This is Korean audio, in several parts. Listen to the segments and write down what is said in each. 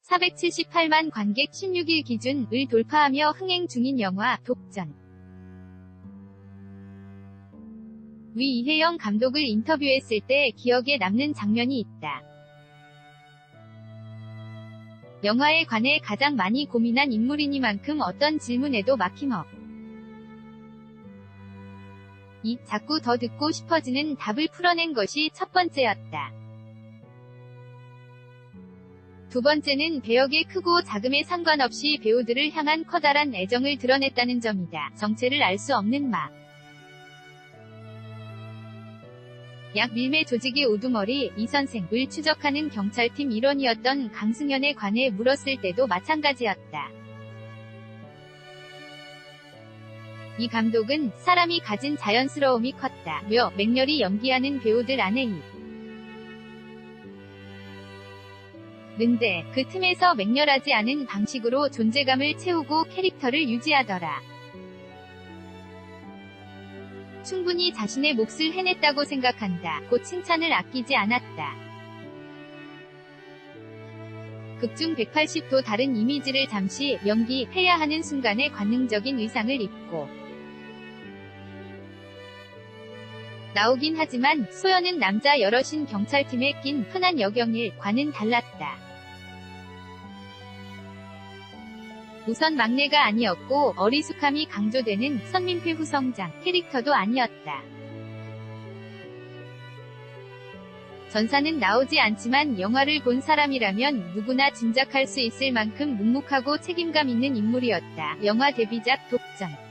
478만 관객 16일 기준을 돌파하며 흥행 중인 영화 독전. 위 이혜영 감독을 인터뷰했을 때 기억에 남는 장면이 있다. 영화에 관해 가장 많이 고민한 인물이니만큼 어떤 질문에도 막힘없이 자꾸 더 듣고 싶어지는 답을 풀어낸 것이 첫 번째였다. 두 번째는 배역의 크고 작음에 상관없이 배우들을 향한 커다란 애정을 드러냈다는 점이다. 정체를 알 수 없는 약 밀매 조직의 우두머리 이 선생을 추적하는 경찰팀 일원이었던 강승연에 관해 물었을 때도 마찬가지였다. 이 감독은 사람이 가진 자연스러움이 컸다며 맹렬히 연기하는 배우들 안에 는데 그 틈에서 맹렬하지 않은 방식으로 존재감을 채우고 캐릭터를 유지하더라. 충분히 자신의 몫을 해냈다고 생각한다. 고 칭찬을 아끼지 않았다. 극중 180도 다른 이미지를 잠시 연기해야 하는 순간에 관능적인 의상을 입고 나오긴 하지만 소연은 남자 여럿인 경찰팀에 낀 흔한 여경일과는 달랐다. 우선 막내가 아니었고 어리숙함이 강조되는 선민폐 후성장 캐릭터도 아니었다. 전사는 나오지 않지만 영화를 본 사람이라면 누구나 짐작할 수 있을 만큼 묵묵하고 책임감 있는 인물이었다. 영화 데뷔작 독전.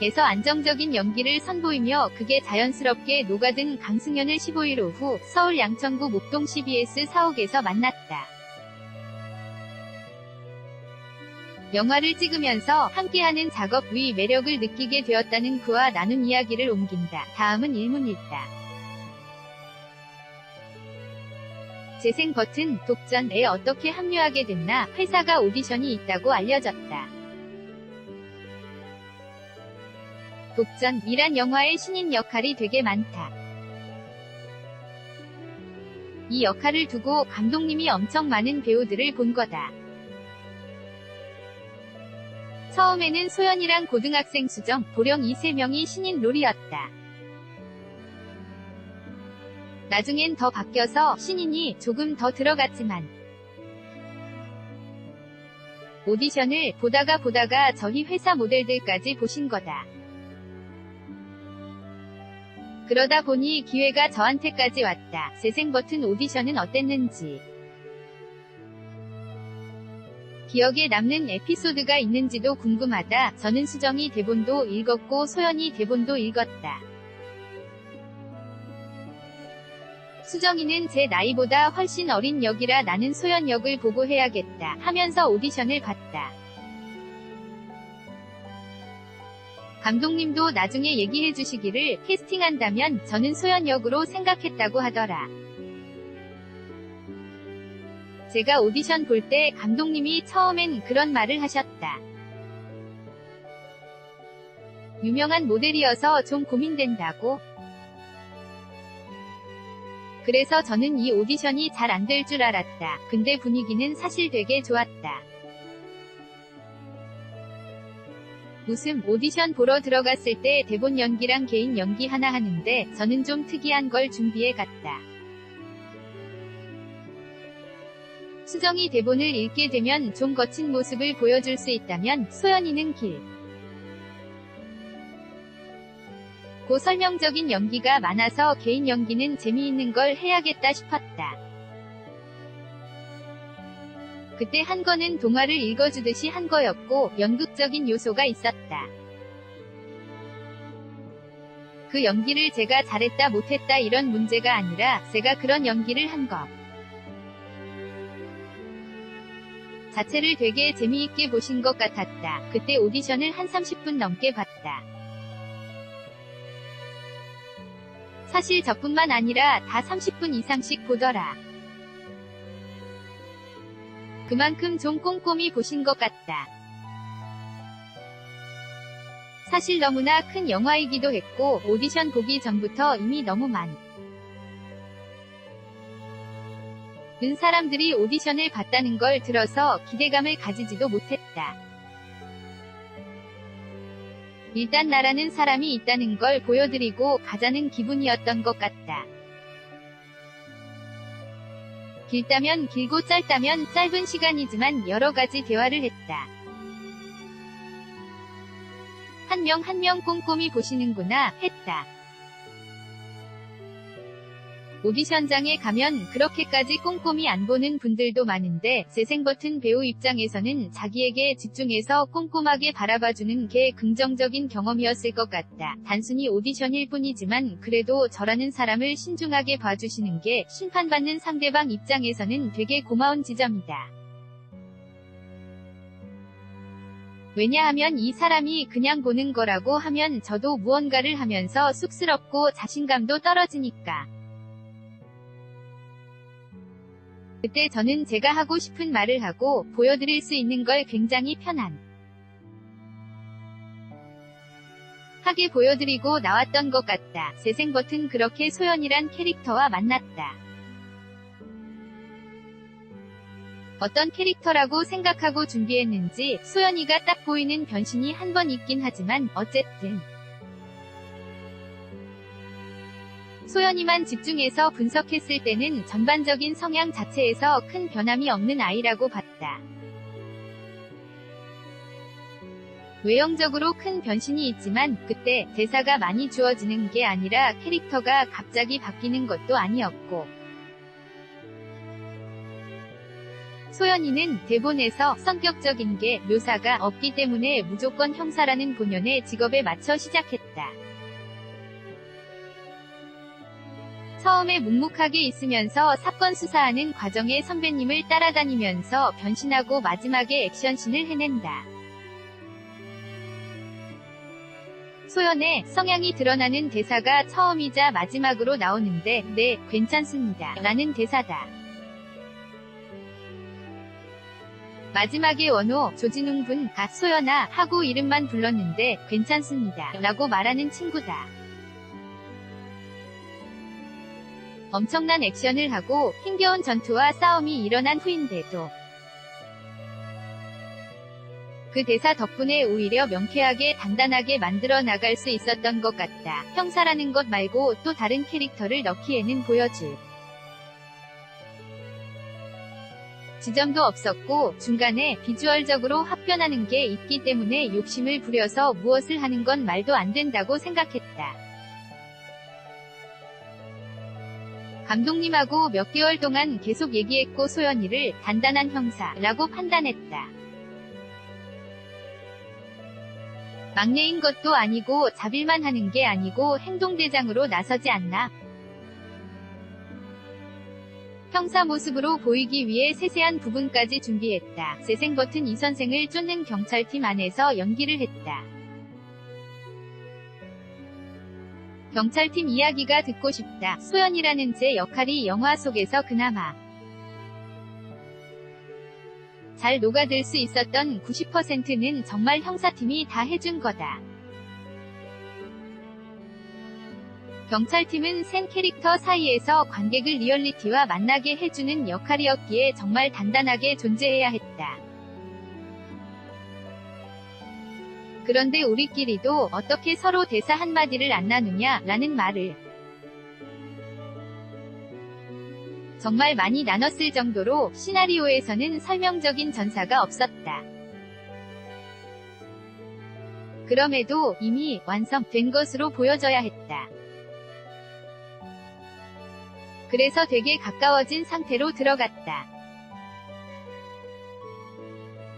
에서 안정적인 연기를 선보이며 그게 자연스럽게 녹아든 강승연을 15일 오후 서울 양천구 목동 CBS 사옥에서 만났다. 영화를 찍으면서 함께하는 작업 위 매력을 느끼게 되었다는 그와 나눈 이야기를 옮긴다. 다음은 일문일다. 재생 버튼 독전에 어떻게 합류하게 됐나? 회사가 오디션이 있다고 알려졌다. 독전이란 영화의 신인 역할이 되게 많다. 이 역할을 두고 감독님이 엄청 많은 배우들을 본 거다. 처음에는 소연이랑 고등학생 수정, 보령 이 세 명이 신인 롤이었다. 나중엔 더 바뀌어서 신인이 조금 더 들어갔지만 오디션을 보다가 저희 회사 모델들까지 보신 거다. 그러다 보니 기회가 저한테까지 왔다. 재생 버튼 오디션은 어땠는지, 기억에 남는 에피소드가 있는지도 궁금하다. 저는 수정이 대본도 읽었고 소연이 대본도 읽었다. 수정이는 제 나이보다 훨씬 어린 역이라 나는 소연 역을 보고 해야겠다 하면서 오디션을 봤다. 감독님도 나중에 얘기해주시기를 캐스팅한다면 저는 소연 역으로 생각했다고 하더라. 제가 오디션 볼 때 감독님이 처음엔 그런 말을 하셨다. 유명한 모델이어서 좀 고민된다고. 그래서 저는 이 오디션이 잘 안 될 줄 알았다. 근데 분위기는 사실 되게 좋았다. 무슨 오디션 보러 들어갔을 때 대본 연기랑 개인 연기 하나 하는데 저는 좀 특이한 걸 준비해 갔다. 수정이 대본을 읽게 되면 좀 거친 모습을 보여줄 수 있다면 소연이는 고 설명적인 연기가 많아서 개인 연기는 재미있는 걸 해야겠다 싶었다. 그때 한 거는 동화를 읽어주듯이 한 거였고 연극적인 요소가 있었다. 그 연기를 제가 잘했다 못했다 이런 문제가 아니라 제가 그런 연기를 한 것 자체를 되게 재미있게 보신 것 같았다. 그때 오디션을 한 30분 넘게 봤다. 사실 저뿐만 아니라 다 30분 이상씩 보더라. 그만큼 좀 꼼꼼히 보신 것 같다. 사실 너무나 큰 영화이기도 했고 오디션 보기 전부터 이미 너무 은 사람들이 오디션을 봤다는 걸 들어서 기대감을 가지지도 못했다. 일단 나라는 사람이 있다는 걸 보여드리고 가자는 기분이었던 것 같다. 길다면 길고 짧다면 짧은 시간이지만 여러 가지 대화를 했다. 한 명 한 명 꼼꼼히 보시는구나 했다. 오디션장에 가면 그렇게까지 꼼꼼히 안 보는 분들도 많은데 재생버튼 배우 입장에서는 자기에게 집중해서 꼼꼼하게 바라봐주는 게 긍정적인 경험이었을 것 같다. 단순히 오디션일 뿐이지만 그래도 저라는 사람을 신중하게 봐주시는 게 심판받는 상대방 입장에서는 되게 고마운 지점이다. 왜냐하면 이 사람이 그냥 보는 거라고 하면 저도 무언가를 하면서 쑥스럽고 자신감도 떨어지니까. 그때 저는 제가 하고 싶은 말을 하고 보여드릴 수 있는 걸 굉장히 하게 보여드리고 나왔던 것 같다. 재생버튼 그렇게 소연이란 캐릭터와 만났다. 어떤 캐릭터라고 생각하고 준비했는지 소연이가 딱 보이는 변신이 한 번 있긴 하지만 어쨌든 소연이만 집중해서 분석했을 때는 전반적인 성향 자체에서 큰 변함이 없는 아이라고 봤다. 외형적으로 큰 변신이 있지만 그때 대사가 많이 주어지는 게 아니라 캐릭터가 갑자기 바뀌는 것도 아니었고 소연이는 대본에서 성격적인 게 묘사가 없기 때문에 무조건 형사라는 본연의 직업에 맞춰 시작했다. 처음에 묵묵하게 있으면서 사건 수사하는 과정에 선배님을 따라다니면서 변신하고 마지막에 액션씬을 해낸다. 소연의 성향이 드러나는 대사가 처음이자 마지막으로 나오는데 네, 괜찮습니다. 라는 대사다. 마지막에 원호, 조진웅 분가 소연아 하고 이름만 불렀는데 괜찮습니다. 라고 말하는 친구다. 엄청난 액션을 하고 힘겨운 전투와 싸움이 일어난 후인데도 그 대사 덕분에 오히려 명쾌하게 단단하게 만들어 나갈 수 있었던 것 같다. 형사라는 것 말고 또 다른 캐릭터를 넣기에는 보여줄 지점도 없었고 중간에 비주얼적으로 합변하는 게 있기 때문에 욕심을 부려서 무엇을 하는 건 말도 안 된다고 생각했다. 감독님하고 몇 개월 동안 계속 얘기했고 소연이를 단단한 형사라고 판단했다. 막내인 것도 아니고 잡일만 하는 게 아니고 행동대장으로 나서지 않나. 형사 모습으로 보이기 위해 세세한 부분까지 준비했다. 재생버튼 이 선생을 쫓는 경찰팀 안에서 연기를 했다. 경찰팀 이야기가 듣고 싶다. 소연이라는 제 역할이 영화 속에서 그나마 잘 녹아들 수 있었던 90%는 정말 형사팀이 다 해준 거다. 경찰팀은 센 캐릭터 사이에서 관객을 리얼리티와 만나게 해주는 역할이었기에 정말 단단하게 존재해야 했다. 그런데 우리끼리도 어떻게 서로 대사 한마디를 안 나누냐 라는 말을 정말 많이 나눴을 정도로 시나리오에서는 설명적인 전사가 없었다. 그럼에도 이미 완성된 것으로 보여져야 했다. 그래서 되게 가까워진 상태로 들어갔다.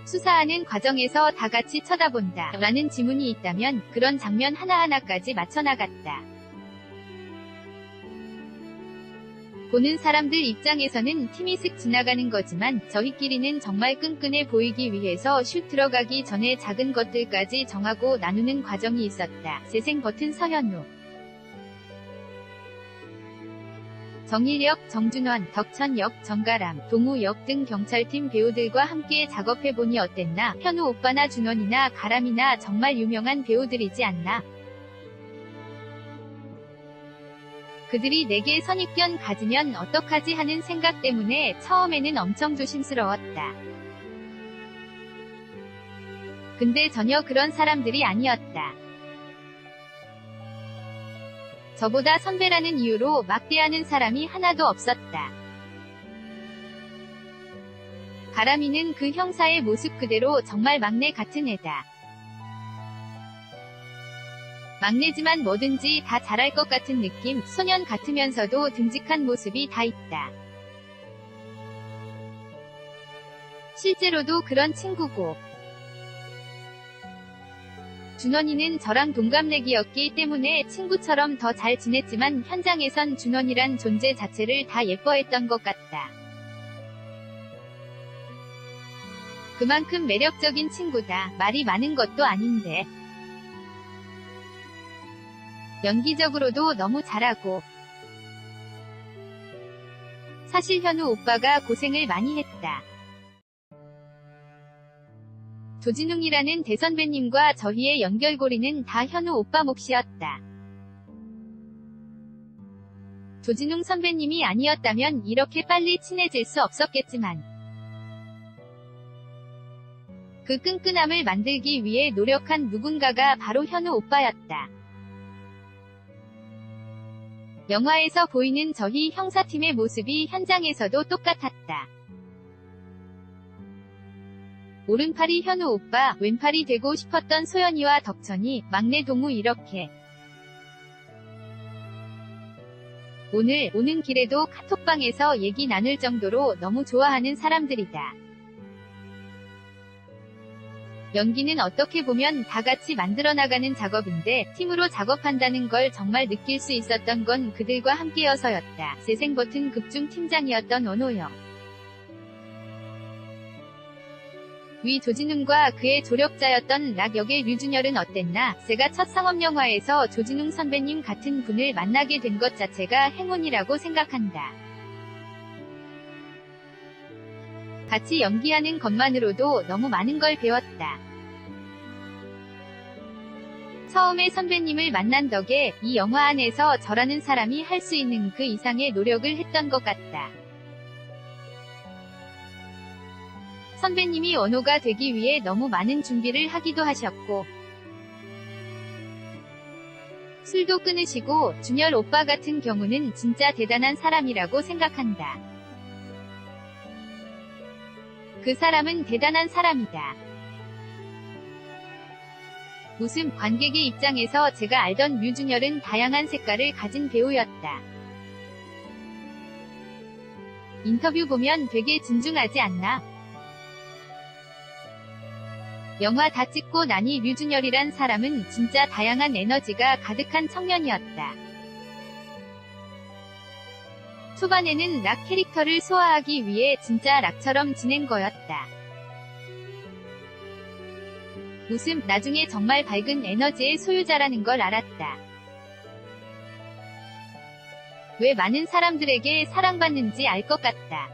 수사하는 과정에서 다 같이 쳐다본다 라는 지문이 있다면 그런 장면 하나하나까지 맞춰나갔다. 보는 사람들 입장에서는 팀이 슥 지나가는 거지만 저희끼리는 정말 끈끈해 보이기 위해서 슛 들어가기 전에 작은 것들까지 정하고 나누는 과정이 있었다. 재생버튼 서현우, 정일역, 정준원, 덕천역, 정가람, 동우역 등 경찰팀 배우들과 함께 작업해보니 어땠나? 현우 오빠나 준원이나 가람이나 정말 유명한 배우들이지 않나? 그들이 내게 선입견 가지면 어떡하지 하는 생각 때문에 처음에는 엄청 조심스러웠다. 근데 전혀 그런 사람들이 아니었다. 저보다 선배라는 이유로 막대하는 사람이 하나도 없었다. 가람이는 그 형사의 모습 그대로 정말 막내 같은 애다. 막내지만 뭐든지 다 잘할 것 같은 느낌, 소년 같으면서도 듬직한 모습이 다 있다. 실제로도 그런 친구고, 준원이는 저랑 동갑내기였기 때문에 친구처럼 더 잘 지냈지만 현장에선 준원이란 존재 자체를 다 예뻐했던 것 같다. 그만큼 매력적인 친구다. 말이 많은 것도 아닌데. 연기적으로도 너무 잘하고. 사실 현우 오빠가 고생을 많이 했다. 조진웅이라는 대선배님과 저희의 연결고리는 다 현우 오빠 몫이었다. 조진웅 선배님이 아니었다면 이렇게 빨리 친해질 수 없었겠지만 그 끈끈함을 만들기 위해 노력한 누군가가 바로 현우 오빠였다. 영화에서 보이는 저희 형사팀의 모습이 현장에서도 똑같았다. 오른팔이 현우 오빠, 왼팔이 되고 싶었던 소연이와 덕천이, 막내 동우 이렇게. 오늘 오는 길에도 카톡방에서 얘기 나눌 정도로 너무 좋아하는 사람들이다. 연기는 어떻게 보면 다 같이 만들어나가는 작업인데 팀으로 작업한다는 걸 정말 느낄 수 있었던 건 그들과 함께여서였다. 재생버튼 급중 팀장이었던 원호영. 위 조진웅과 그의 조력자였던 락 역의 류준열은 어땠나? 제가 첫 상업영화에서 조진웅 선배님 같은 분을 만나게 된 것 자체가 행운이라고 생각한다. 같이 연기하는 것만으로도 너무 많은 걸 배웠다. 처음에 선배님을 만난 덕에 이 영화 안에서 저라는 사람이 할 수 있는 그 이상의 노력을 했던 것 같다. 선배님이 원호가 되기 위해 너무 많은 준비를 하기도 하셨고 술도 끊으시고 준열 오빠 같은 경우는 진짜 대단한 사람이라고 생각한다. 그 사람은 대단한 사람이다. 웃음 관객의 입장에서 제가 알던 류준열은 다양한 색깔을 가진 배우였다. 인터뷰 보면 되게 진중하지 않나? 영화 다 찍고 나니 류준열이란 사람은 진짜 다양한 에너지가 가득한 청년이었다. 초반에는 락 캐릭터를 소화하기 위해 진짜 락처럼 지낸 거였다. 웃음, 나중에 정말 밝은 에너지의 소유자라는 걸 알았다. 왜 많은 사람들에게 사랑받는지 알 것 같다.